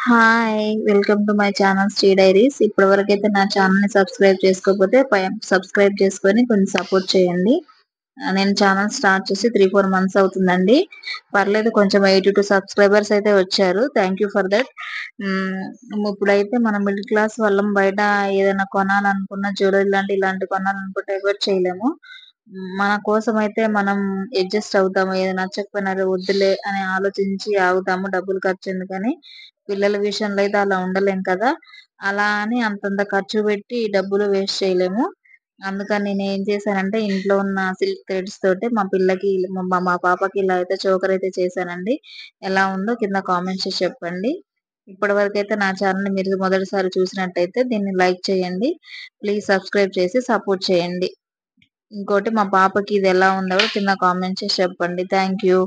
Hi! Welcome to my channel Shri diaries. ఇప్పటివరకైతే నా ఛానల్‌ని సబ్స్క్రైబ్ చేసుకోకపోతే సబ్స్క్రైబ్ చేసుకొని కొంచెం సపోర్ట్ చేయండి. నేను ఛానల్ స్టార్ట్ చేసి 3, 4 మంత్స్ అవుతుందండి. పర్లేదు కొంచెం 82 సబ్స్క్రైబర్స్ అయితే వచ్చారు. Thank you for that. ఇప్పుడైతే మనం మిడిల్ క్లాస్ వాళ్ళం బయట ఏదైనా కొనాలనుకున్న జ్యువెలరీ ఇలాంటివి కొనాలనుకుంటే ఎఫర్ట్ చేయలేము. మన కోసమైతే మనం అడ్జస్ట్ అవుతాము. ఏది నచ్చకపోయినా అరె వద్దులే అని ఆలోచించి ఆగుతాము. డబ్బులు ఖర్చెందుకని. పిల్లల విషయంలో అయితే అలా ఉండలేం కదా! అలా అని అంతంత ఖర్చు పెట్టి డబ్బులు వేస్ట్ చేయలేము. అందుకని నేనేం చేశానంటే ఇంట్లో ఉన్న సిల్క్ థ్రెడ్స్ తోటి మా పిల్లకి మా పాపకి ఇలా అయితే చోకర్ అయితే చేశానండి. ఎలా ఉందో కింద కామెంట్స్ చేసి చెప్పండి. ఇప్పటివరకైతే నా ఛానల్‌ని మీరు మొదటిసారి చూసినట్టయితే దీన్ని లైక్ చేయండి. ప్లీజ్ సబ్స్క్రైబ్ చేసి సపోర్ట్ చేయండి. ఇంకోటి మా పాపకి ఇది ఎలా ఉందో కూడా కింద కామెంట్ చేసి చెప్పండి. Thank you.